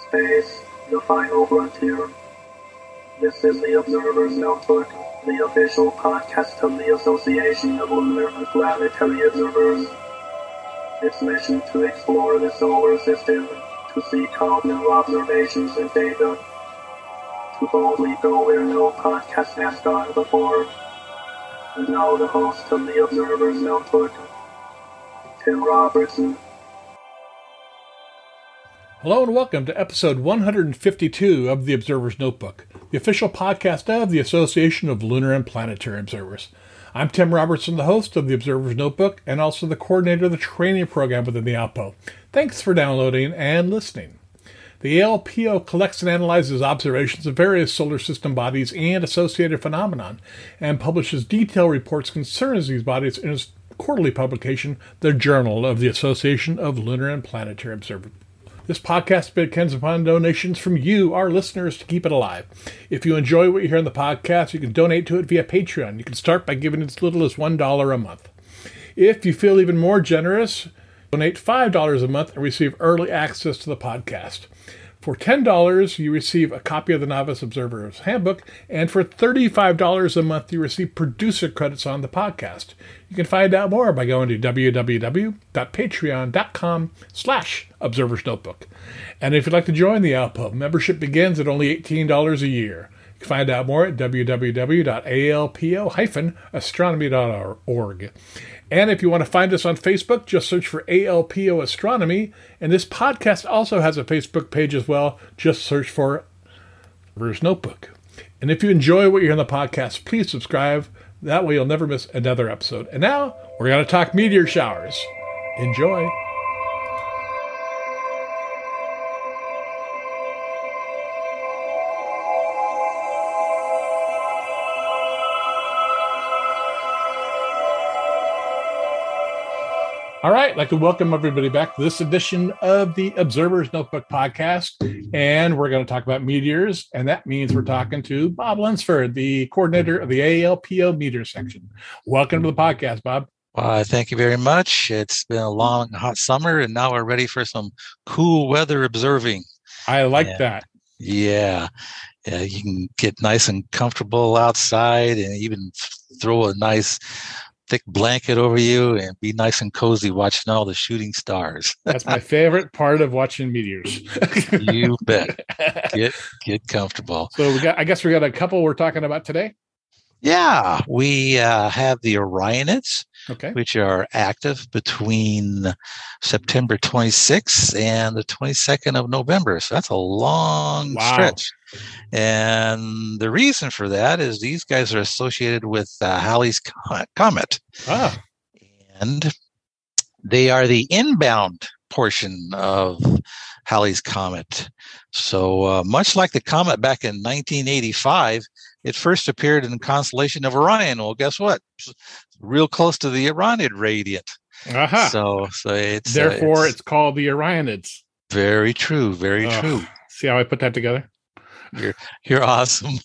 Space, the final frontier. This is the Observer's Notebook, the official podcast of the Association of Lunar and Planetary Observers. Its mission to explore the solar system, to seek out new observations and data, to boldly go where no podcast has gone before. And now the host of the Observer's Notebook, Tim Robertson. Hello and welcome to episode 152 of the Observer's Notebook, the official podcast of the Association of Lunar and Planetary Observers. I'm Tim Robertson, the host of the Observer's Notebook and also the coordinator of the training program within the ALPO. Thanks for downloading and listening. The ALPO collects and analyzes observations of various solar system bodies and associated phenomenon and publishes detailed reports concerning these bodies in its quarterly publication, the Journal of the Association of Lunar and Planetary Observers. This podcast depends upon donations from you, our listeners, to keep it alive. If you enjoy what you hear on the podcast, you can donate to it via Patreon. You can start by giving as little as $1 a month. If you feel even more generous, donate $5 a month and receive early access to the podcast. For $10, you receive a copy of the Novice Observer's Handbook, and for $35 a month, you receive producer credits on the podcast. You can find out more by going to www.patreon.com/observersnotebook. And if you'd like to join the ALPO, membership begins at only $18 a year. You can find out more at www.alpo-astronomy.org. And if you want to find us on Facebook, just search for ALPO Astronomy. And this podcast also has a Facebook page as well. Just search for Observer's Notebook. And if you enjoy what you hear on the podcast, please subscribe. That way you'll never miss another episode. And now we're going to talk meteor showers. Enjoy. All right, I'd like to welcome everybody back to this edition of the Observer's Notebook podcast. And we're going to talk about meteors, and that means we're talking to Bob Lunsford, the coordinator of the ALPO Meteor Section. Welcome to the podcast, Bob. Thank you very much. It's been a long, hot summer, and now we're ready for some cool weather observing. I like that. Yeah, you can get nice and comfortable outside and even throw a nice thick blanket over you and be nice and cozy watching all the shooting stars. That's my favorite part of watching meteors. You bet. Get comfortable. So I guess we got a couple we're talking about today. Yeah, we have the Orionids, okay, which are active between September 26th and the 22nd of November. So that's a long stretch. And the reason for that is these guys are associated with Halley's Comet. And they are the inbound portion of Halley's Comet. So much like the comet back in 1985, it first appeared in the constellation of Orion. Well, guess what? It's real close to the Orionid radiant. So it's therefore it's called the Orionids. Very true. Very true. See how I put that together? You're awesome.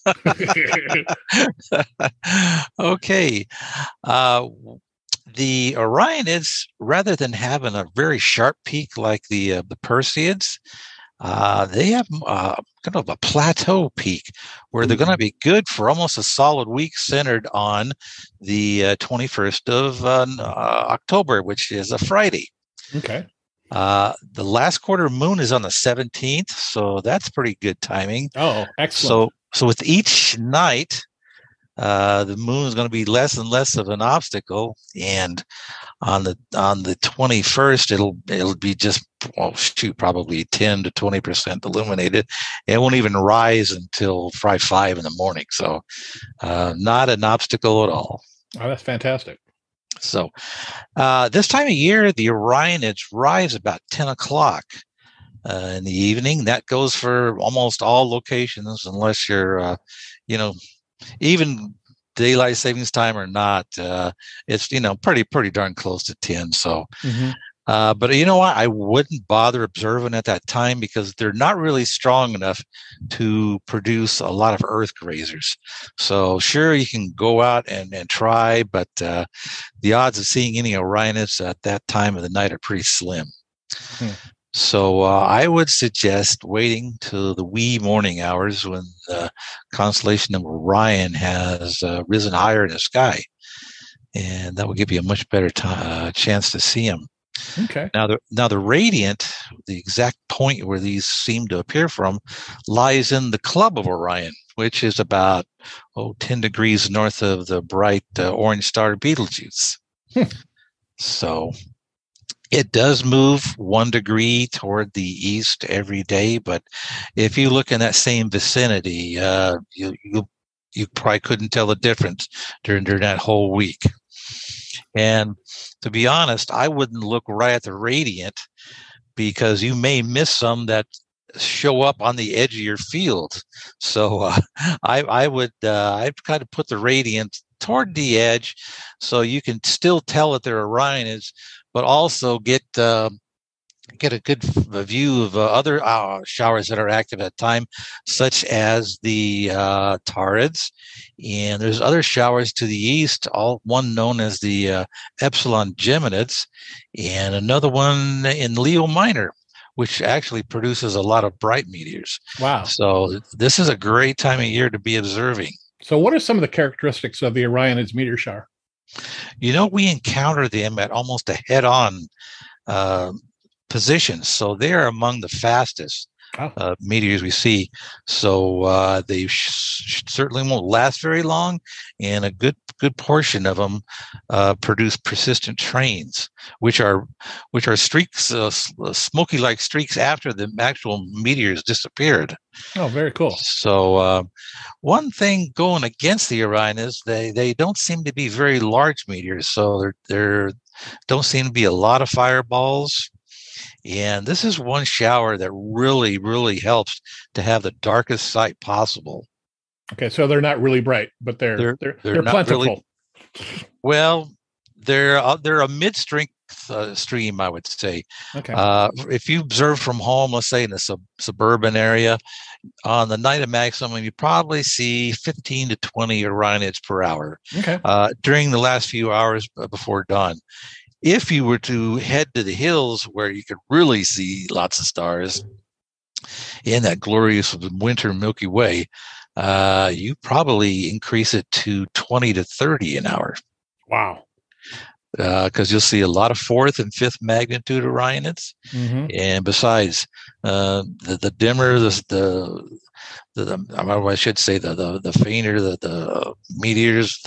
Okay. The Orionids, rather than having a very sharp peak like the Perseids, they have kind of a plateau peak where they're going to be good for almost a solid week, centered on the 21st of October, which is a Friday. Okay. The last quarter moon is on the 17th, so that's pretty good timing. Oh, excellent. So with each night, the moon is going to be less and less of an obstacle, and on the 21st, it'll be just probably 10 to 20% illuminated. It won't even rise until 5 in the morning. So, not an obstacle at all. Oh, that's fantastic. So, this time of year, the Orionids rise about 10 o'clock in the evening. That goes for almost all locations, unless you're, even daylight savings time or not. It's pretty darn close to 10. So, but you know what? I wouldn't bother observing at that time because they're not really strong enough to produce a lot of Earth grazers. So sure, you can go out and try, but the odds of seeing any Orionids at that time of the night are pretty slim. So I would suggest waiting till the wee morning hours when the constellation of Orion has risen higher in the sky, and that will give you a much better chance to see them. Okay. Now the radiant, the exact point where these seem to appear from, lies in the club of Orion, which is about 10 degrees north of the bright orange star Betelgeuse. So it does move 1 degree toward the east every day, but if you look in that same vicinity, you probably couldn't tell the difference during that whole week. And to be honest, I wouldn't look right at the radiant because you may miss some that show up on the edge of your field. So I'd kind of put the radiant toward the edge so you can still tell that they're Orionids, but also get a good view of other showers that are active at the time, such as the Taurids. And there's other showers to the east, one known as the Epsilon Geminids, and another one in Leo Minor, which actually produces a lot of bright meteors. Wow. So this is a great time of year to be observing. So what are some of the characteristics of the Orionids meteor shower? We encounter them at almost a head-on positions. So they're among the fastest meteors we see. So they certainly won't last very long, and a good portion of them produce persistent trains, which are streaks, smoky-like streaks after the actual meteors disappeared. Oh, very cool. So one thing going against the Orion is they don't seem to be very large meteors. So there don't seem to be a lot of fireballs. And this is one shower that really, really helps to have the darkest sight possible. Okay, so they're not really bright, but they're plentiful. Really, well, they're a mid-strength stream, I would say. Okay. If you observe from home, let's say in a suburban area, on the night of maximum, you probably see 15 to 20 Orionids per hour. Okay. During the last few hours before dawn. If you were to head to the hills where you could really see lots of stars in that glorious winter Milky Way, you probably increase it to 20 to 30 an hour. Wow. Because you'll see a lot of fourth and fifth magnitude Orionids. Mm-hmm. And besides, the dimmer, I should say the fainter the meteors,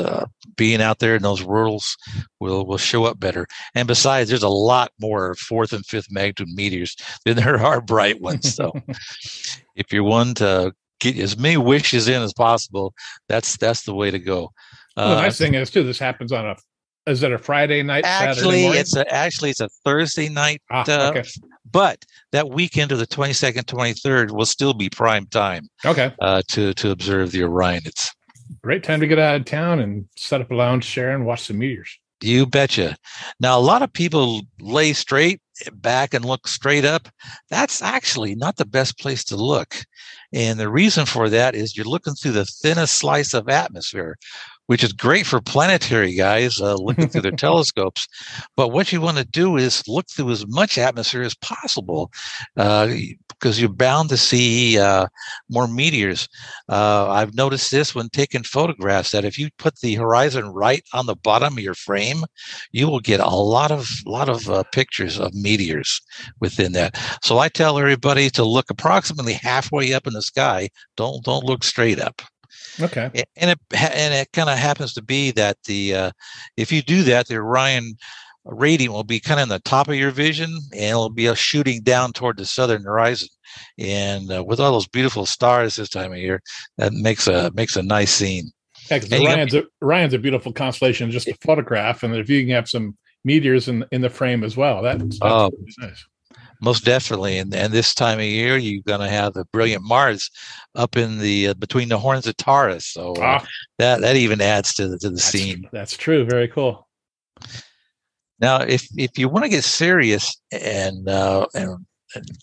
being out there in those worlds will show up better. And besides, there's a lot more fourth and fifth magnitude meteors than there are bright ones. So if you're one to get as many wishes in as possible, that's the way to go. Well, the nice thing is too, this happens on is it a Friday night? Actually, it's a Thursday night. Okay. But that weekend of the 22nd, 23rd will still be prime time. Okay. To observe the Orionids. Great time to get out of town and set up a lounge chair and watch some meteors. You betcha. Now, a lot of people lay straight back and look straight up. That's actually not the best place to look. And the reason for that is you're looking through the thinnest slice of atmosphere, which is great for planetary guys looking through their telescopes. But what you want to do is look through as much atmosphere as possible because you're bound to see more meteors. I've noticed this when taking photographs, that if you put the horizon right on the bottom of your frame, you will get a lot of pictures of meteors within that. So I tell everybody to look approximately halfway up in the sky. Don't look straight up. Okay. And it kind of happens to be that if you do that, the Orion radiant will be kind of in the top of your vision, and it'll be shooting down toward the southern horizon. And with all those beautiful stars this time of year, that makes a nice scene. Yeah, because Orion's a beautiful constellation just to photograph, and if you can have some meteors in the frame as well, that's really nice. Most definitely, and this time of year, you're going to have the brilliant Mars up in the between the horns of Taurus. So that even adds to the scene. That's true. Very cool. Now, if you want to get serious and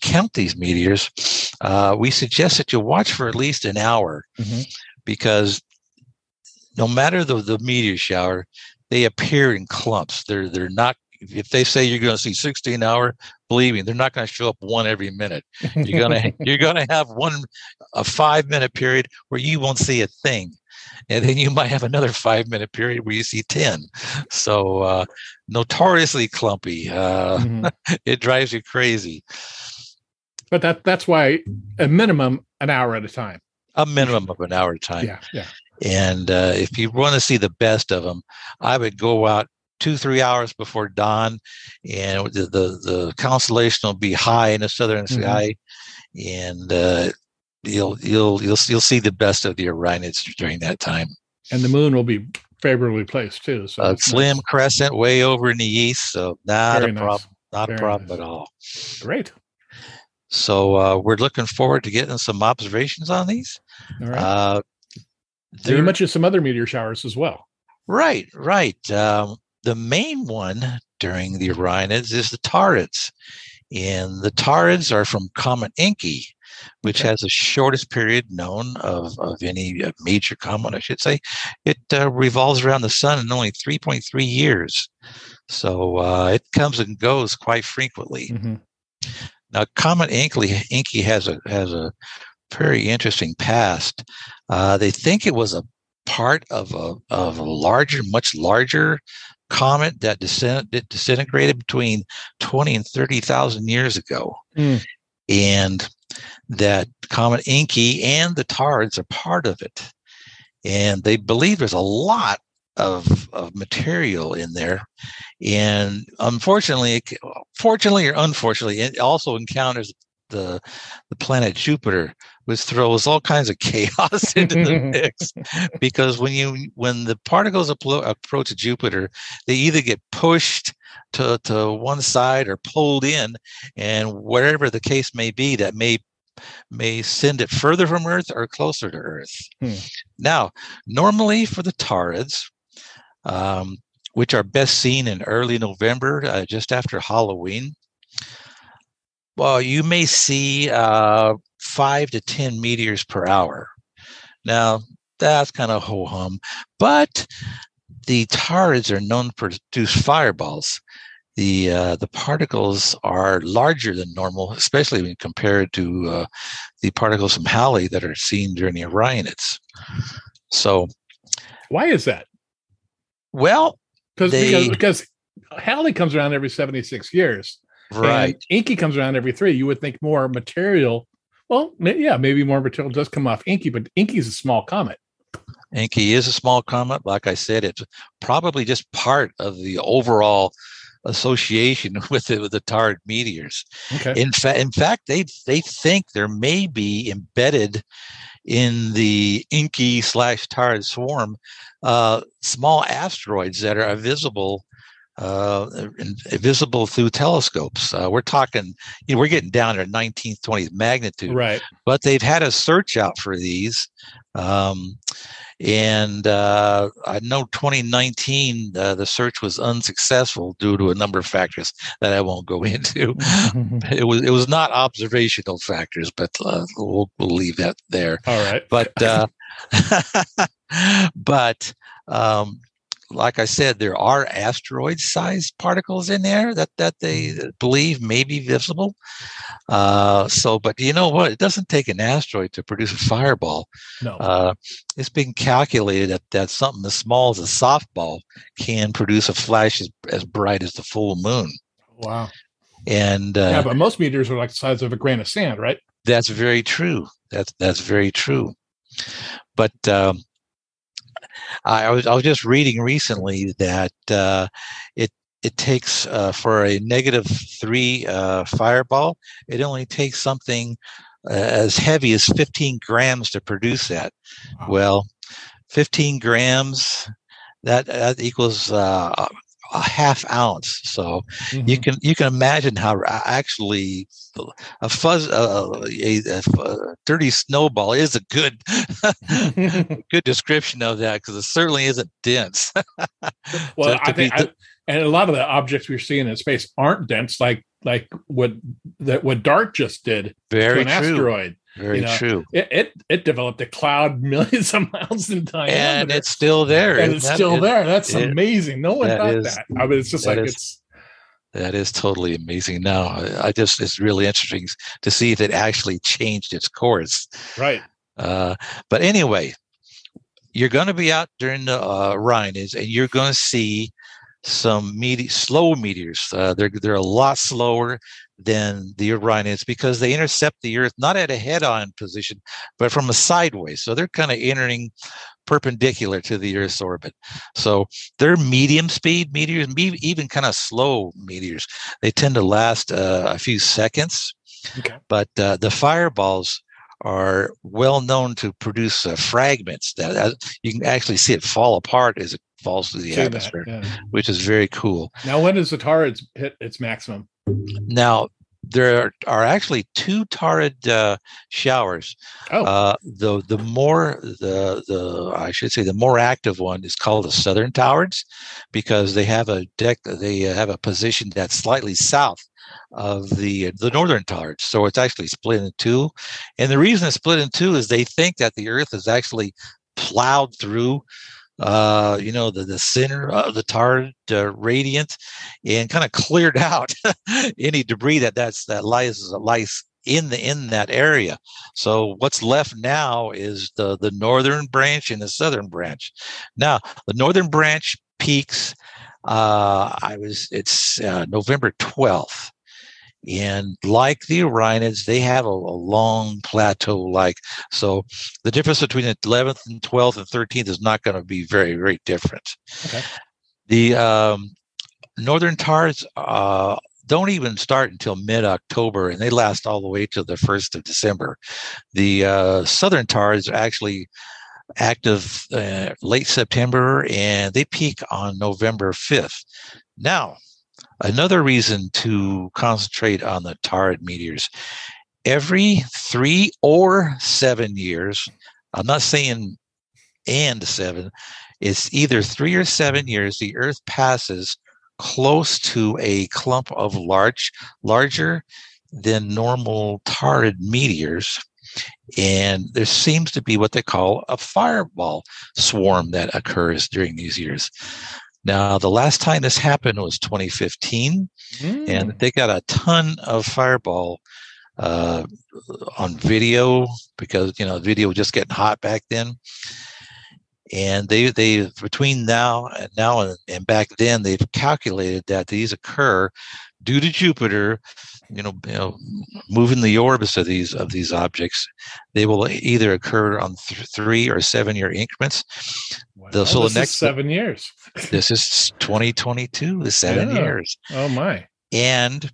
count these meteors, we suggest that you watch for at least an hour, because no matter the meteor shower, they appear in clumps. They're not if they say you're going to see 16-hour, believe me, they're not going to show up one every minute. You're gonna have a 5-minute period where you won't see a thing, and then you might have another 5-minute period where you see 10. So notoriously clumpy. It drives you crazy. But that's why a minimum an hour at a time. A minimum of an hour at a time. Yeah. And if you want to see the best of them, I would go out 2-3 hours before dawn, and the constellation will be high in the southern sky, and you'll see the best of the Orionids during that time. And the moon will be favorably placed too. So a slim crescent way over in the east, so not Very a nice. problem. Not Very a problem nice. at all. Great. So we're looking forward to getting some observations on these. All right. You mentioned some other meteor showers as well. Right. The main one during the Orionids is the Taurids. And the Taurids are from Comet Encke, which has the shortest period known of any major comet, I should say. It revolves around the sun in only 3.3 years. So it comes and goes quite frequently. Now, Comet Encke has a very interesting past. They think it was a part of a much larger comet that disintegrated between 20 and 30,000 years ago. And that Comet Encke and the Taurids are part of it. And they believe there's a lot of material in there. And fortunately or unfortunately, it also encounters the planet Jupiter, which throws all kinds of chaos into the mix. Because when the particles approach Jupiter, they either get pushed to one side or pulled in, and whatever the case may be, that may send it further from Earth or closer to Earth. Now, normally for the Taurids, which are best seen in early November, just after Halloween, well, you may see 5 to 10 meteors per hour. Now, that's kind of ho-hum, but the Taurids are known to produce fireballs. The particles are larger than normal, especially when compared to the particles from Halley that are seen during the Orionids. So, why is that? Well, because Halley comes around every 76 years. Right. And Encke comes around every 3. You would think more material. Well, yeah, maybe more material does come off Encke, but Encke is a small comet. Encke is a small comet. Like I said, it's probably just part of the overall association with the Taurid meteors. Okay. In fact, they think there may be embedded in the Encke/Taurid swarm small asteroids that are visible through telescopes. We're talking, we're getting down to 19th, 20th magnitude. Right. But they've had a search out for these. And I know 2019, the search was unsuccessful due to a number of factors that I won't go into. It was not observational factors, but we'll leave that there. All right. But like I said, there are asteroid-sized particles in there that they believe may be visible. But you know what? It doesn't take an asteroid to produce a fireball. No. It's been calculated that something as small as a softball can produce a flash as bright as the full moon. Wow. And but most meteors are like the size of a grain of sand, right? That's very true. That's very true. But I was just reading recently that it takes for a -3 fireball, it only takes something as heavy as 15 grams to produce that. Wow. Well, 15 grams that equals a half ounce. So you can imagine how actually a dirty snowball is a good good description of that, because it certainly isn't dense. Well, and a lot of the objects we're seeing in space aren't dense, like what DART just did to an asteroid. Very true. It developed a cloud millions of miles in diameter, and it's still there. And it's still there. That's amazing. No one thought that. I mean, it's just That is totally amazing. Now, it's really interesting to see if it actually changed its course. Right. But anyway, you're going to be out during the Orionids, and you're going to see some slow meteors. They're a lot slower than the Orionids because they intercept the Earth not at a head-on position, but from a sideways. So they're kind of entering perpendicular to the Earth's orbit. So they're medium-speed meteors, even kind of slow meteors. They tend to last a few seconds. Okay. But the fireballs are well known to produce fragments that you can actually see it fall apart as it falls through the atmosphere, which is very cool. Now, when does the Taurids hit its maximum? Now, there are actually two Taurid showers. The more active one is called the Southern Taurids because they have a position that's slightly south of the Northern Taurids. So it's actually split in two. And the reason it's split in two is they think that the Earth is actually plowed through the center of the Taurid radiant and kind of cleared out any debris that lies in that area. So what's left now is the northern branch and the southern branch. Now the northern branch peaks. It's November 12th. And like the Orionids, they have a long plateau. So the difference between the 11th and 12th and 13th is not going to be very, very different. Okay. The northern Taurids don't even start until mid-October, and they last all the way to the 1st of December. The southern Taurids are actually active late September, and they peak on November 5th. Now, another reason to concentrate on the Taurid meteors, every 3 or 7 years, I'm not saying and 7, it's either 3 or 7 years, the Earth passes close to a clump of larger than normal Taurid meteors. And there seems to be what they call a fireball swarm that occurs during these years. Now, the last time this happened was 2015, and they got a ton of fireball on video because, video was just getting hot back then. And they between now and back then, they've calculated that these occur due to Jupiter, moving the orbits of these objects. They will either occur on 3 or 7 year increments. Wow. So the next 7 years. This is 2022, the 7 years. Oh my! And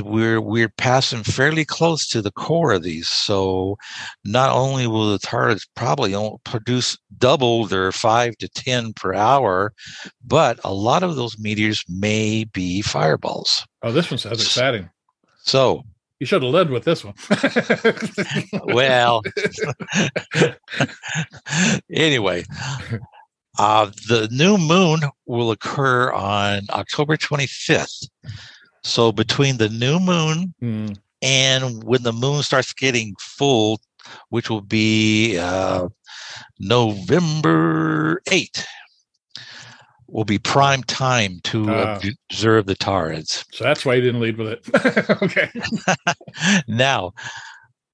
we're passing fairly close to the core of these. So not only will the Taurids probably produce double their 5 to 10 per hour, but a lot of those meteors may be fireballs. Oh, this one sounds exciting. So you should have led with this one. Well, anyway, the new moon will occur on October 25th. So between the new moon and when the moon starts getting full, which will be November 8th, will be prime time to observe the Taurids. So that's why you didn't lead with it. Okay. Now,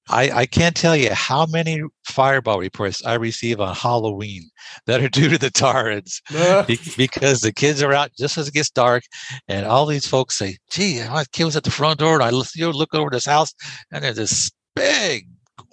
I can't tell you how many fireball reports I receive on Halloween that are due to the Taurids because the kids are out just as it gets dark, and all these folks say, "Gee, my kid was at the front door, and I look over this house, and there's this big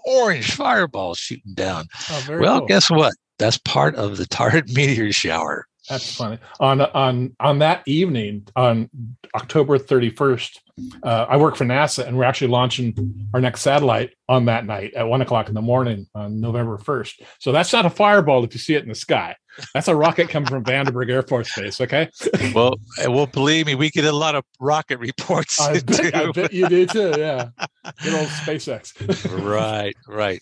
orange fireball shooting down." Oh, well, cool. Guess what? That's part of the Taurid meteor shower. That's funny. On that evening, on October 31st, I work for NASA, and we're actually launching our next satellite on that night at 1:00 in the morning on November 1st. So that's not a fireball if you see it in the sky. That's a rocket coming from Vandenberg Air Force Base. Okay. Well, believe me, we get a lot of rocket reports. I bet you do too. Yeah. Good old SpaceX. Right.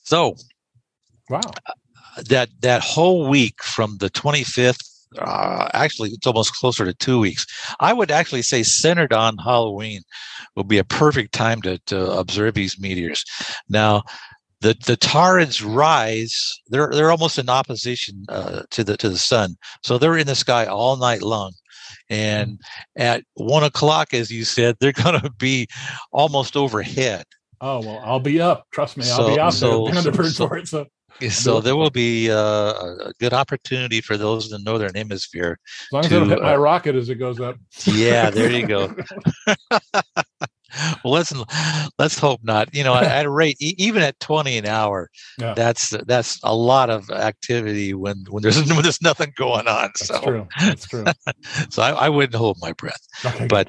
So, wow. That whole week from the 25th, actually it's almost closer to 2 weeks. I would actually say centered on Halloween will be a perfect time to observe these meteors. Now, the Taurids rise; they're almost in opposition to the sun, so they're in the sky all night long. and at 1 o'clock, as you said, they're going to be almost overhead. Oh, well, I'll be up. Trust me, I'll be out there looking at the birds for it. So there will be a good opportunity for those in the northern hemisphere. As long as I don't hit my rocket as it goes up. Yeah, there you go. Well, let's hope not. At a rate, even at 20 an hour, that's a lot of activity when there's nothing going on. That's true. So I wouldn't hold my breath. Okay, but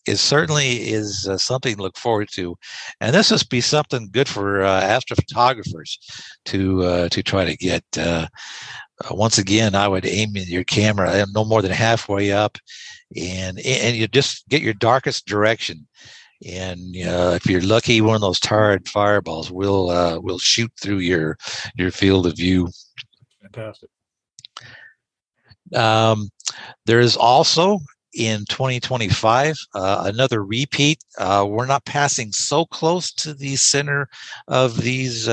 it certainly is something to look forward to, and this must be something good for astrophotographers to try to get. Once again, I would aim your camera no more than halfway up, and you just get your darkest direction. And if you're lucky, one of those tarred fireballs will shoot through your field of view. Fantastic. There is also in 2025 another repeat. We're not passing so close to the center of this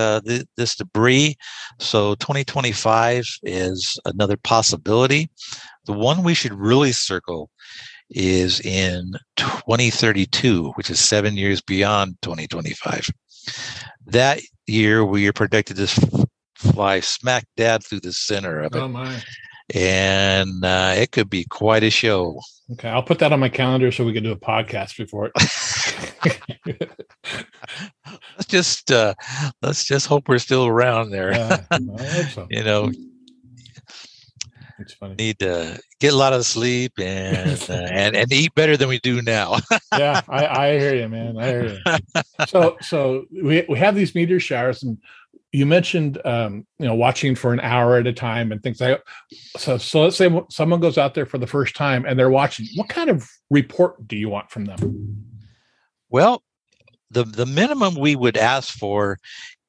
debris, so 2025 is another possibility. The one we should really circle is in 2032, which is 7 years beyond 2025. That year we are predicted to fly smack dab through the center of it. Oh my. And it could be quite a show. Okay, I'll put that on my calendar so we can do a podcast before it. Let's just hope we're still around there. I hope so. It's funny. Need to get a lot of sleep and eat better than we do now. Yeah, I hear you, man. I hear you. So we have these meteor showers, and you mentioned watching for an hour at a time and things like that. So let's say someone goes out there for the first time and they're watching. What kind of report do you want from them? Well, the minimum we would ask for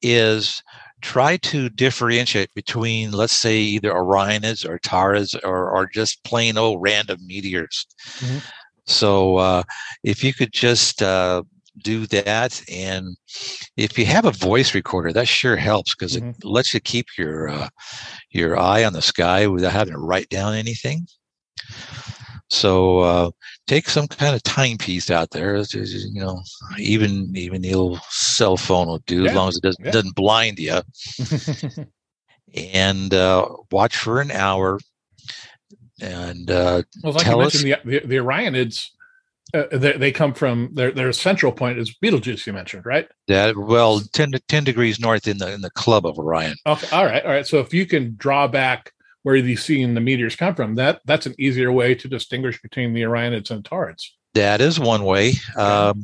is try to differentiate between, let's say, either Orionids or Taurids or just plain old random meteors. Mm-hmm. So if you could just do that, and if you have a voice recorder, that sure helps because it lets you keep your eye on the sky without having to write down anything. So take some kind of timepiece out there. Even the old cell phone will do, as long as it doesn't blind you. And watch for an hour. And like you mentioned, the Orionids. They come from their central point is Betelgeuse. You mentioned, right? 10 degrees north in the club of Orion. Okay, all right. So if you can draw back where you've seen the meteors come from, that's an easier way to distinguish between the Orionids and Taurids. That is one way. Okay.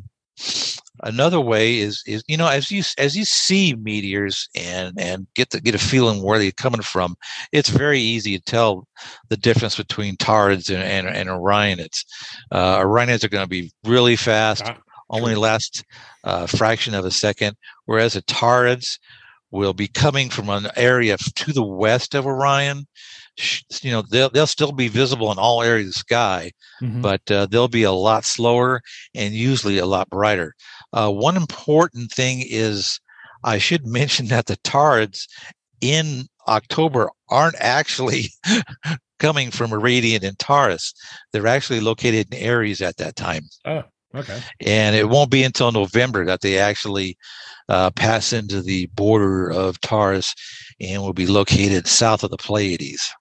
Another way is as you see meteors and get a feeling where they're coming from, it's very easy to tell the difference between Taurids and Orionids. Orionids are going to be really fast, only last a fraction of a second, whereas the Taurids will be coming from an area to the west of Orion. They'll still be visible in all areas of the sky, but they'll be a lot slower and usually a lot brighter. One important thing is I should mention that the Taurids in October aren't actually coming from Meridian and Taurus. They're actually located in Aries at that time. Oh, okay. And it won't be until November that they actually pass into the border of Taurus and will be located south of the Pleiades.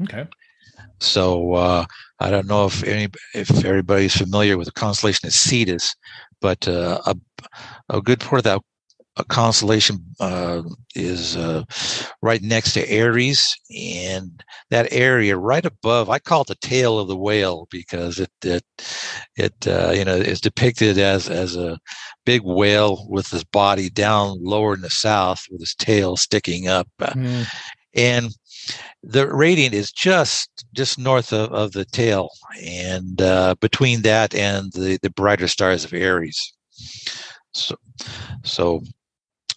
Okay. So I don't know if everybody's familiar with the constellation of Cetus, but a good part of that constellation is right next to Aries, and that area right above, I call it the tail of the whale because it is depicted as a big whale with his body down lower in the south with his tail sticking up, and the radiant is just north of the tail, and between that and the brighter stars of Aries. So,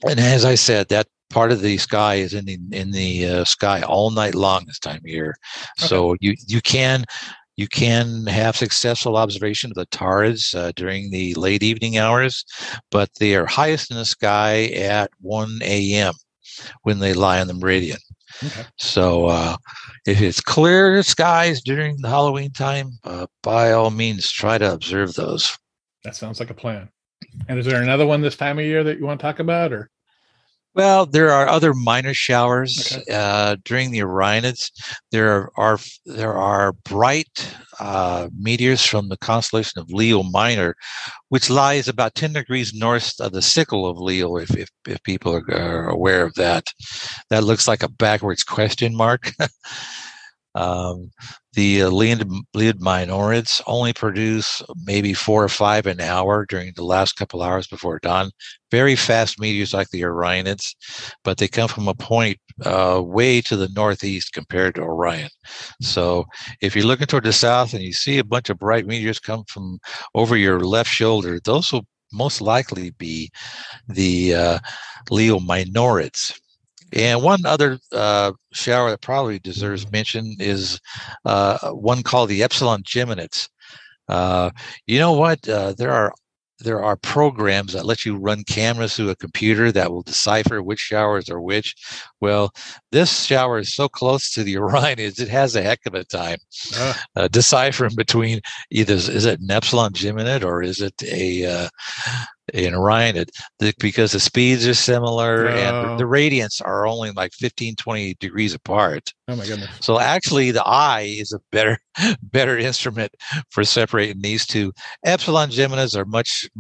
and as I said, that part of the sky is in the sky all night long this time of year. Okay. So you can have successful observation of the Taurids during the late evening hours, but they are highest in the sky at 1 a.m. when they lie on the meridian. Okay. So if it's clear skies during the Halloween time, by all means, try to observe those. That sounds like a plan. And is there another one this time of year that you want to talk about, or? Well, there are other minor showers Okay. during the Orionids. There are bright meteors from the constellation of Leo Minor, which lies about 10 degrees north of the sickle of Leo. If people are aware of that, that looks like a backwards question mark. The Meteorids only produce maybe 4 or 5 an hour during the last couple hours before dawn. Very fast meteors like the Orionids, but they come from a point way to the northeast compared to Orion. So if you're looking toward the south and you see a bunch of bright meteors come from over your left shoulder, those will most likely be the Leo Minorids. And one other shower that probably deserves mention is one called the Epsilon Geminids. You know what? There are programs that let you run cameras through a computer that will decipher which showers are which. Well, this shower is so close to the Orionids, it has a heck of a time deciphering between either is it an Epsilon Geminid or is it an Orionid, because the speeds are similar and the radiants are only like 15, 20 degrees apart. Oh my goodness. So actually the eye is a better instrument for separating these two. Epsilon Geminids are much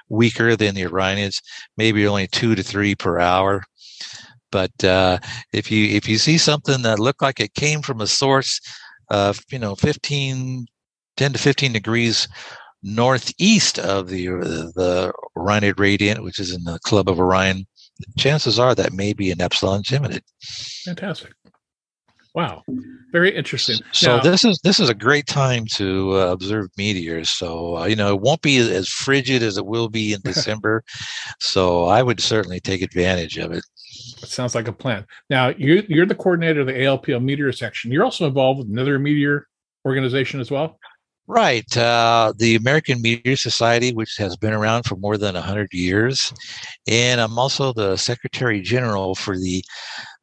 weaker than the Orionids, maybe only 2 to 3 per hour. But if you see something that looked like it came from a source of 10 to 15 degrees northeast of the Orionid radiant, which is in the Club of Orion, chances are that may be an Epsilon Geminid. Fantastic! Wow, very interesting. So now, this is a great time to observe meteors. So it won't be as frigid as it will be in December. So I would certainly take advantage of it. It sounds like a plan. Now you're the coordinator of the ALPO Meteor Section. You're also involved with another meteor organization as well. Right. The American Meteor Society, which has been around for more than 100 years. And I'm also the Secretary General for the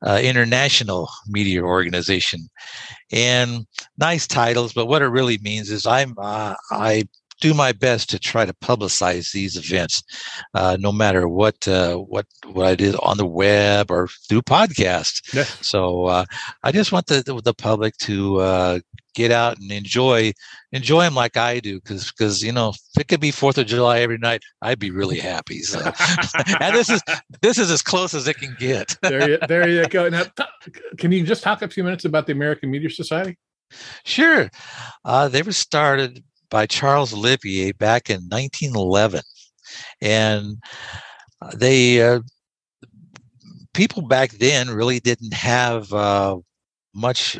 International Meteor Organization. And nice titles, but what it really means is I do my best to try to publicize these events, no matter what I did on the web or through podcasts. Yes. So I just want the public to get out and enjoy them like I do, because if it could be 4th of July every night, I'd be really happy. So, and this is as close as it can get. There you go. Now, can you just talk a few minutes about the American Meteor Society? Sure. They were started by Charles Olivier back in 1911, and they people back then really didn't have much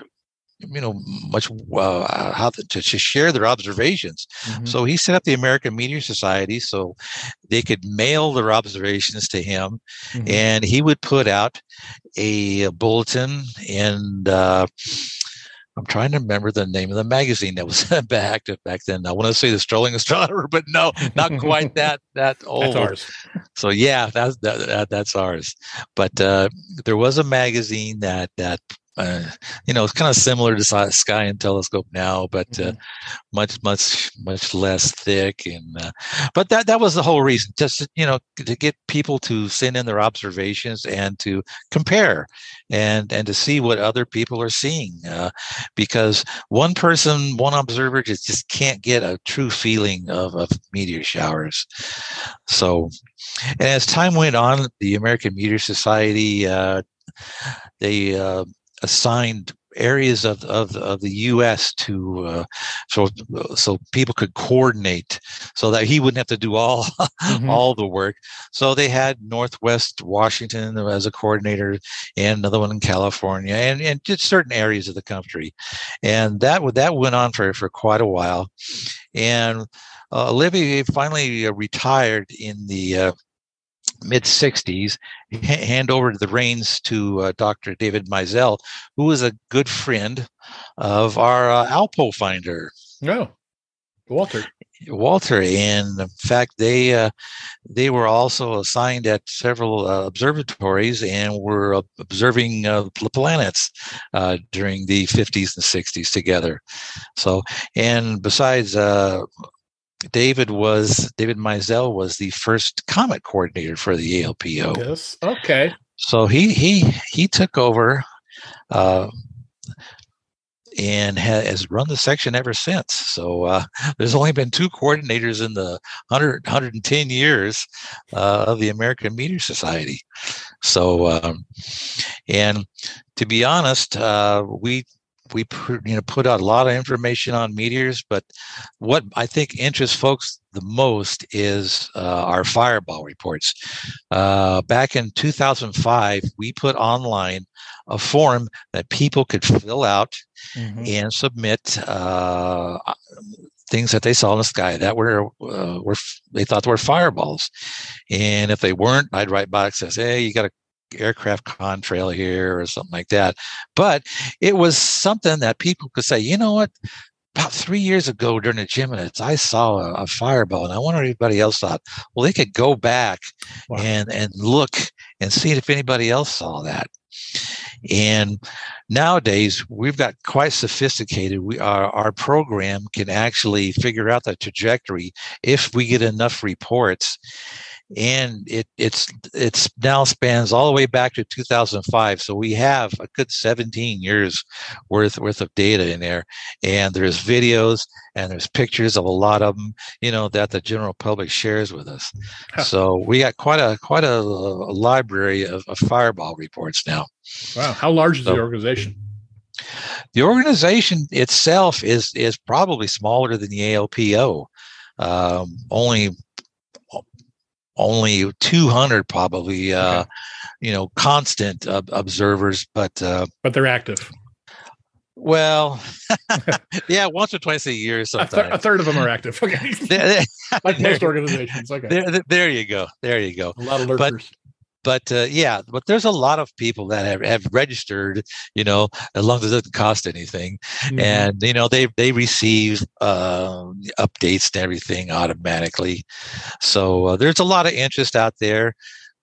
how to share their observations. Mm-hmm. So he set up the American Meteor Society so they could mail their observations to him, mm-hmm. and he would put out a bulletin, and I'm trying to remember the name of the magazine that was back then. I want to say the Strolling Astronomer, but no, not quite that old. That's ours. So yeah, that's ours. But there was a magazine that it's kind of similar to Sky and Telescope now, but much less thick. And but that was the whole reason, just to get people to send in their observations and to compare and to see what other people are seeing, because one observer just can't get a true feeling of meteor showers. So, and as time went on, the American Meteor Society they assigned areas of the U.S. to so people could coordinate, so that he wouldn't have to do all the work. So they had Northwest Washington as a coordinator, and another one in California, and just certain areas of the country, and that went on for quite a while. And Olivier finally retired in the mid-60s, hand over the reins to Dr. David Mizell, who was a good friend of our ALPO finder. Oh, Walter. Walter, and in fact, they were also assigned at several observatories and were observing planets during the 50s and 60s together. So, and besides, David Mizell was the first comet coordinator for the ALPO. Yes. Okay. So he took over. And has run the section ever since. So there's only been 2 coordinators in the 110 years of the American Meteor Society. So, and to be honest, we put out a lot of information on meteors, but what I think interests folks the most is our fireball reports. Back in 2005, we put online a form that people could fill out and submit things that they saw in the sky that were they thought were fireballs, and if they weren't, I'd write back says, "Hey, you got a aircraft contrail here," or something like that. But it was something that people could say, you know what? About 3 years ago during the Geminids, I saw a fireball, and I wonder if anybody else saw it. Well, they could go back and look and see if anybody else saw that. And nowadays, we've got quite sophisticated. Our program can actually figure out the trajectory if we get enough reports. And it's now spans all the way back to 2005. So we have a good 17 years worth of data in there. And there's videos and there's pictures of a lot of them, that the general public shares with us. So we got quite a library of fireball reports now. Wow. How large is the organization? The organization itself is probably smaller than the ALPO. Only 200 probably, constant observers, but they're active. Well, yeah, once or twice a year sometimes. A third of them are active. Okay. Like most organizations. Okay. There you go. A lot of lurkers. But there's a lot of people that have registered, as long as it doesn't cost anything. And, they receive updates and everything automatically. So there's a lot of interest out there.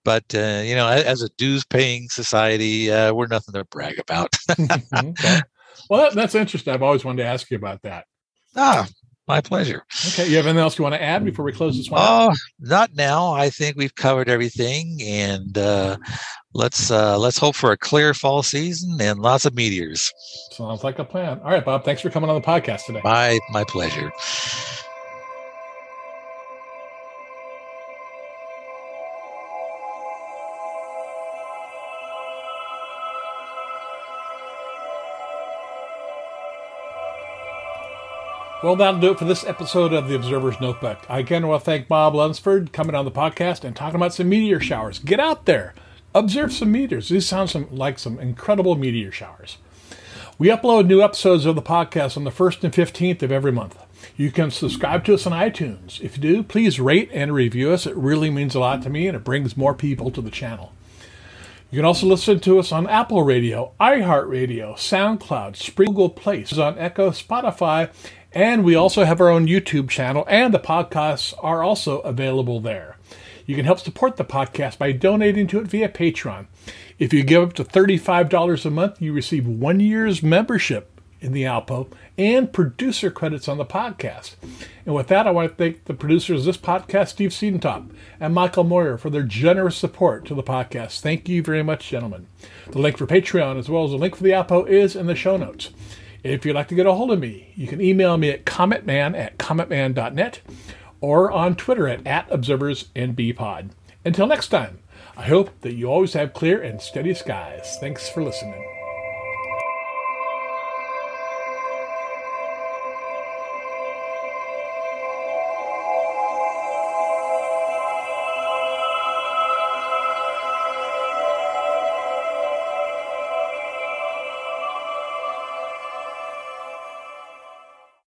But, as a dues paying society, we're nothing to brag about. Okay. Well, that's interesting. I've always wanted to ask you about that. My pleasure. Okay. You have anything else you want to add before we close this one? Oh, not now. I think we've covered everything, and let's hope for a clear fall season and lots of meteors. Sounds like a plan. All right, Bob. Thanks for coming on the podcast today. My pleasure. Well, that'll do it for this episode of the Observer's Notebook. I again want to thank Bob Lunsford coming on the podcast and talking about some meteor showers. Get out there. Observe some meteors. These sound like some incredible meteor showers. We upload new episodes of the podcast on the 1st and 15th of every month. You can subscribe to us on iTunes. If you do, please rate and review us. It really means a lot to me, and it brings more people to the channel. You can also listen to us on Apple Radio, iHeartRadio, SoundCloud, Spring, Google Play, on Echo, Spotify, and we also have our own YouTube channel, and the podcasts are also available there. You can help support the podcast by donating to it via Patreon. If you give up to $35 a month, you receive 1 year's membership in the ALPO and producer credits on the podcast. And with that, I want to thank the producers of this podcast, Steve Siedentop and Michael Moyer, for their generous support to the podcast. Thank you very much, gentlemen. The link for Patreon, as well as the link for the ALPO, is in the show notes. If you'd like to get a hold of me, you can email me at cometman@cometman.net or on Twitter at @observersnbpod. Until next time, I hope that you always have clear and steady skies. Thanks for listening.